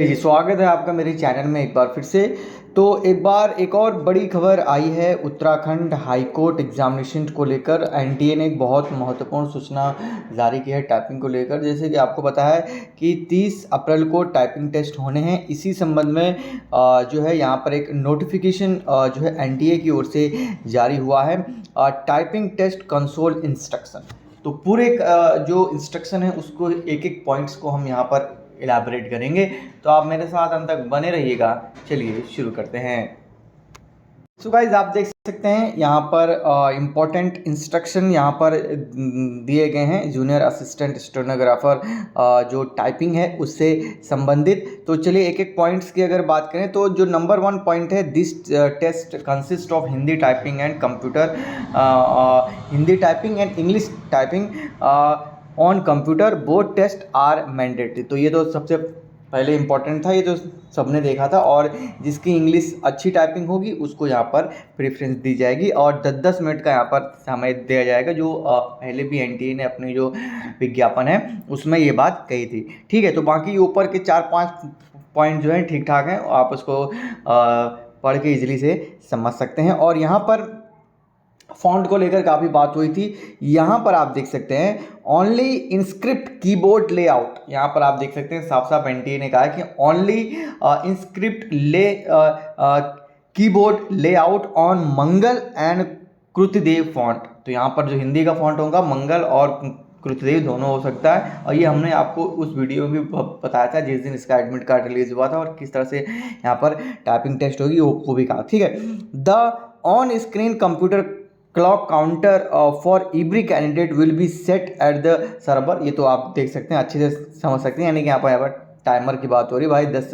जी, स्वागत है आपका मेरे चैनल में एक बार फिर से। तो एक और बड़ी खबर आई है उत्तराखंड हाई कोर्ट एग्जामिनेशन को लेकर। एनटीए ने एक बहुत महत्वपूर्ण सूचना जारी की है टाइपिंग को लेकर। जैसे कि आपको पता है कि 30 अप्रैल को टाइपिंग टेस्ट होने हैं। इसी संबंध में जो है यहाँ पर एक नोटिफिकेशन जो है एनटीए की ओर से जारी हुआ है, टाइपिंग टेस्ट कंसोल इंस्ट्रक्शन। तो पूरे जो इंस्ट्रक्शन है उसको एक एक पॉइंट्स को हम यहाँ पर इलाबरेट करेंगे, तो आप मेरे साथ अंत तक बने रहिएगा। चलिए शुरू करते हैं। सो गाइज, आप देख सकते हैं यहाँ पर इम्पोर्टेंट इंस्ट्रक्शन यहाँ पर दिए गए हैं जूनियर असिस्टेंट स्टेनोग्राफर जो टाइपिंग है उससे संबंधित। तो चलिए एक एक पॉइंट्स की अगर बात करें तो जो नंबर 1 पॉइंट है, this test consist of Hindi typing and computer, Hindi typing and English typing on computer, both test are mandatory. तो ये तो सबसे पहले इंपॉर्टेंट था, ये तो सबने देखा था। और जिसकी इंग्लिश अच्छी टाइपिंग होगी उसको यहाँ पर प्रेफरेंस दी जाएगी और 10-10 मिनट का यहाँ पर समय दिया जाएगा, जो पहले भी एनटीए ने अपनी जो विज्ञापन है उसमें ये बात कही थी। ठीक है, तो बाकी ऊपर के 4-5 पॉइंट जो हैं ठीक ठाक हैं, आप उसको पढ़ के इजीली से समझ सकते हैं। और यहाँ पर फॉन्ट को लेकर काफ़ी बात हुई थी। यहाँ पर आप देख सकते हैं ओनली इंस्क्रिप्ट कीबोर्ड लेआउट। यहाँ पर आप देख सकते हैं साफ साफ एनटीए ने कहा है कि only inscript keyboard layout on Mangal and Krutidev font. तो यहाँ पर जो हिंदी का फॉन्ट होगा मंगल और कृतदेव दोनों हो सकता है। और ये हमने आपको उस वीडियो में भी बताया था जिस दिन इसका एडमिट कार्ड रिलीज हुआ था, और किस तरह से यहाँ पर टाइपिंग टेस्ट होगी वो भी कहा। ठीक है, the on screen computer clock counter for every candidate will B set at the server. ये तो आप देख सकते हैं, अच्छे से समझ सकते हैं, यानी कि यहाँ पर टाइमर की बात हो रही है भाई, 10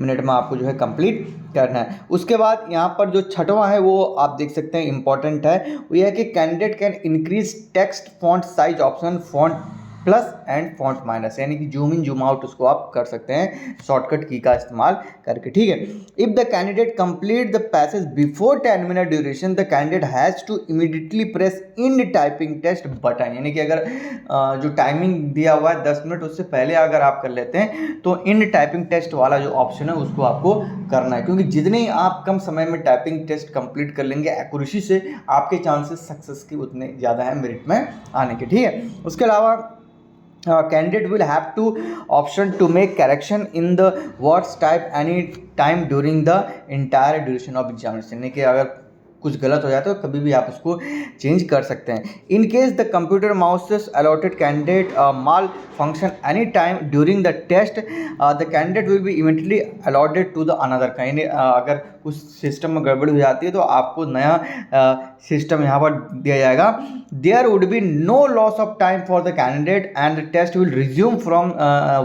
मिनट में आपको जो है कंप्लीट करना है। उसके बाद यहाँ पर जो छठवां है वो आप देख सकते हैं इंपॉर्टेंट है, वो यह है कि candidate can increase text font size option, font plus and font minus, यानी कि जूम इन जूम आउट उसको आप कर सकते हैं शॉर्टकट की का इस्तेमाल करके। ठीक है, if the candidate complete the passage before 10 minute duration, the candidate has to immediately press in typing test button. यानी कि अगर जो टाइमिंग दिया हुआ है 10 मिनट, उससे पहले अगर आप कर लेते हैं तो इन टाइपिंग टेस्ट वाला जो ऑप्शन है उसको आपको करना है, क्योंकि जितने आप कम समय में टाइपिंग टेस्ट कंप्लीट कर लेंगे एक्यूरेसी से, आपके चांसेस सक्सेस के उतने ज़्यादा हैं मेरिट में आने के। ठीक है, उसके अलावा candidate will have to option to make correction in the words type any time during the entire duration of examination। यानी कि अगर कुछ गलत हो जाता है तो कभी भी आप उसको चेंज कर सकते हैं। In case the computer mouses alloted candidate malfunction any time during the test, the candidate will be immediately alloted to the another. कहीं अगर कुछ सिस्टम में गड़बड़ी हो जाती है तो आपको नया सिस्टम यहाँ पर दिया जाएगा। There would be no loss of time for the candidate and the test will resume from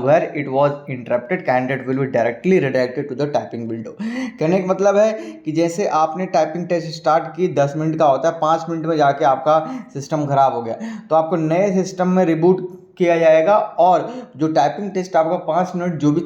where it was interrupted. Candidate will be directly redirected to the typing window. कहने का मतलब है कि जैसे आपने टाइपिंग टेस्ट स्टार्ट की 10 minute का होता है, 5 मिनट में जाके आपका सिस्टम खराब हो गया तो आपको नए सिस्टम में रिबूट किया जाएगा, और जो टाइपिंग टेस्ट आपका 5 मिनट जो भी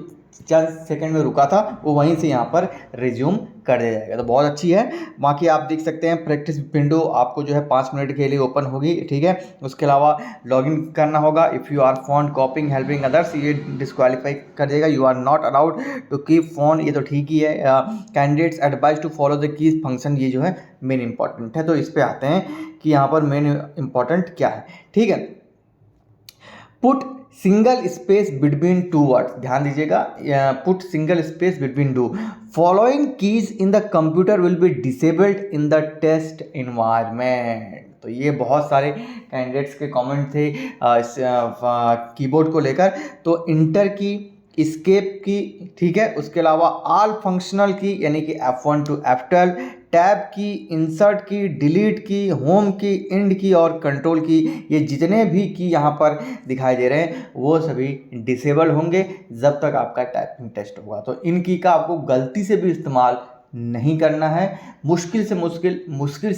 4 सेकंड में रुका था वो वहीं से यहाँ पर रिज्यूम कर दिया जाएगा। तो बहुत अच्छी है। बाकी आप देख सकते हैं प्रैक्टिस विंडो आपको जो है 5 मिनट के लिए ओपन होगी। ठीक है, उसके अलावा लॉगिन करना होगा। If you are phone copying helping others, ये डिस्क्वालीफाई कर देगा। You are not allowed to keep phone, ये तो ठीक ही है। Candidates advise to follow the keys function, ये जो है मेन इंपॉर्टेंट है। तो इस पर आते हैं कि यहाँ पर मेन इंपॉर्टेंट क्या है। ठीक है, put single space between two words, ध्यान दीजिएगा, put single space between two. Following keys in the computer will be disabled in the test environment. तो ये बहुत सारे कैंडिडेट्स के कमेंट थे कीबोर्ड को लेकर। तो इंटर की, एस्केप की, ठीक है, उसके अलावा ऑल फंक्शनल की यानी कि F1 to F12, टैब की, इंसर्ट की, डिलीट की, होम की, इंड की और कंट्रोल की, ये जितने भी की यहाँ पर दिखाई दे रहे हैं वो सभी डिसेबल होंगे जब तक आपका टाइपिंग टेस्ट होगा। तो इन की का आपको गलती से भी इस्तेमाल नहीं करना है। मुश्किल से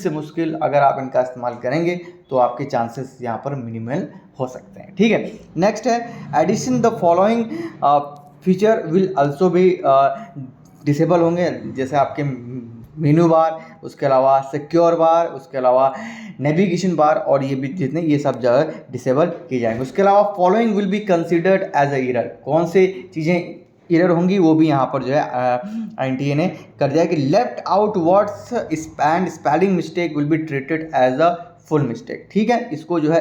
मुश्किल अगर आप इनका इस्तेमाल करेंगे तो आपके चांसेस यहाँ पर मिनिमल हो सकते हैं। ठीक है, नेक्स्ट है addition the following feature will also भी डिसेबल होंगे, जैसे आपके मेनू बार, उसके अलावा सिक्योर बार, उसके अलावा नेविगेशन बार, और ये भी जितने ये सब जगह डिसेबल किए जाएंगे। उसके अलावा following will be considered as a error, कौन से चीज़ें एरर होंगी वो भी यहाँ पर जो है एनटीए ने कर दिया है कि left out words and spelling mistake will be treated as a full mistake. ठीक है, इसको जो है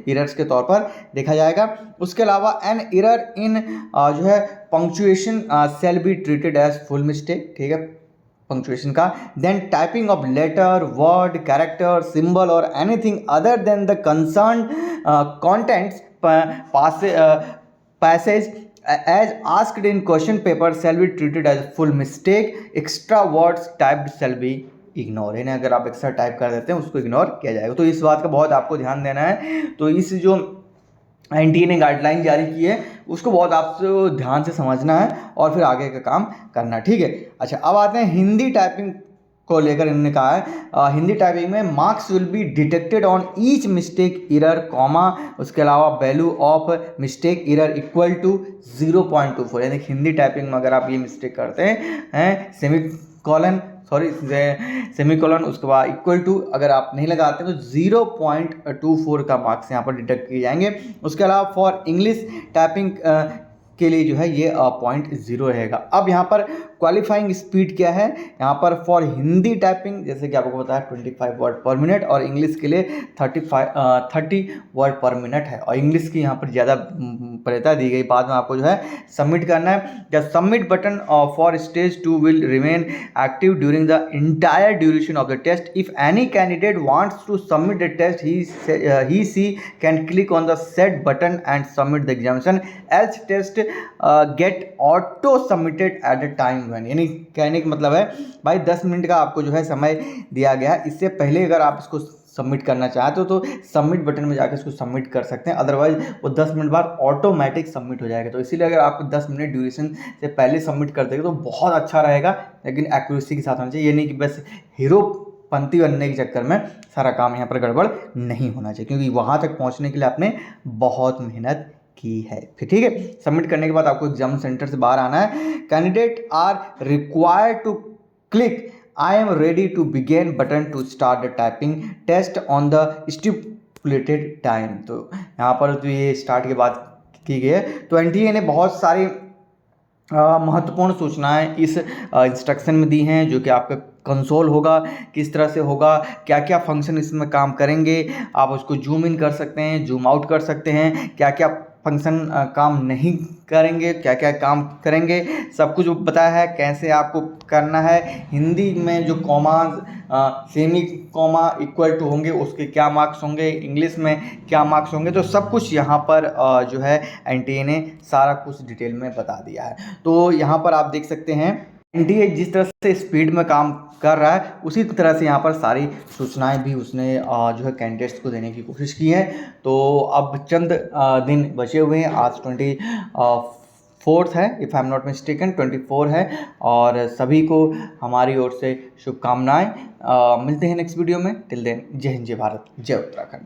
एरर्स के तौर पर देखा जाएगा। उसके अलावा एन एरर इन जो है punctuation shall be treated as full mistake. ठीक है, पंक्चुएशन का। Then typing of letter, word, character, symbol और anything other than the concern contents passage as asked in question paper shall be treated as full mistake. Extra words typed shall be ignore. यानी अगर आप extra type कर देते हैं उसको ignore किया जाएगा। तो इस बात का बहुत आपको ध्यान देना है। तो इस जो एनटीए ने गाइडलाइन जारी की है उसको बहुत आपको ध्यान से समझना है और फिर आगे का काम करना है। ठीक है, अच्छा अब आते हैं हिंदी टाइपिंग को लेकर। इन्होंने कहा है हिंदी टाइपिंग में marks will be detected on each mistake error comma, उसके अलावा value of mistake error equal to 0.24। यानी हिंदी टाइपिंग में अगर आप ये मिस्टेक करते हैं सेमीकोलन उसके बाद इक्वल टू अगर आप नहीं लगाते तो 0.24 का मार्क्स यहाँ पर डिटेक्ट किए जाएंगे। उसके अलावा फॉर इंग्लिश टाइपिंग के लिए जो है ये 0.0 रहेगा। अब यहाँ पर क्वालिफाइंग स्पीड क्या है, यहाँ पर फॉर हिंदी टाइपिंग जैसे कि आपको पता है 25 वर्ड पर मिनट और इंग्लिश के लिए 30 वर्ड पर मिनट है। और इंग्लिश की यहाँ पर ज़्यादा प्रेरता दी गई। बाद में आपको जो है सबमिट करना है। The submit button for stage 2 will remain active during the entire duration of the test. If any candidate wants to submit the test he she can click on the set button and submit the examination else test get auto submitted at the time when. यानी कहने का मतलब है भाई 10 minute का आपको जो है समय दिया गया है। इससे पहले अगर आप इसको सबमिट करना चाहते हो तो सबमिट बटन में जाकर इसको सबमिट कर सकते हैं, अदरवाइज वो 10 मिनट बाद ऑटोमेटिक सबमिट हो जाएगा। तो इसीलिए अगर आपको 10 मिनट ड्यूरेशन से पहले सबमिट कर देंगे तो बहुत अच्छा रहेगा, लेकिन एक्यूरेसी के साथ होना चाहिए। ये नहीं कि बस हीरोपंती बनने के चक्कर में सारा काम यहाँ पर गड़बड़ नहीं होना चाहिए, क्योंकि वहाँ तक पहुँचने के लिए आपने बहुत मेहनत की है। फिर ठीक है, सबमिट करने के बाद आपको एग्जाम सेंटर से बाहर आना है। Candidate are required to click I am ready to begin button to start the typing test on the stipulated time. तो यहाँ पर जो ये स्टार्ट की बात की गई है, तो एनटीए ने बहुत सारी महत्वपूर्ण सूचनाएं इस इंस्ट्रक्शन में दी हैं, जो कि आपका कंसोल होगा किस तरह से होगा, क्या क्या फंक्शन इसमें काम करेंगे, आप उसको जूम इन कर सकते हैं, जूम आउट कर सकते हैं, क्या क्या फंक्शन काम नहीं करेंगे, क्या क्या काम करेंगे, सब कुछ बताया है कैसे आपको करना है। हिंदी में जो commas semi comma equal to होंगे उसके क्या मार्क्स होंगे, इंग्लिश में क्या मार्क्स होंगे, तो सब कुछ यहाँ पर जो है एनटीए ने सारा कुछ डिटेल में बता दिया है। तो यहाँ पर आप देख सकते हैं एनटीए जिस तरह से स्पीड में काम कर रहा है उसी तरह से यहाँ पर सारी सूचनाएं भी उसने जो है कैंडिडेट्स को देने की कोशिश की है। तो अब चंद दिन बचे हुए हैं, आज 24 है, if I am not mistaken 24 है, और सभी को हमारी ओर से शुभकामनाएं। मिलते हैं नेक्स्ट वीडियो में। टिल देन जय हिंद, जय भारत, जय उत्तराखंड।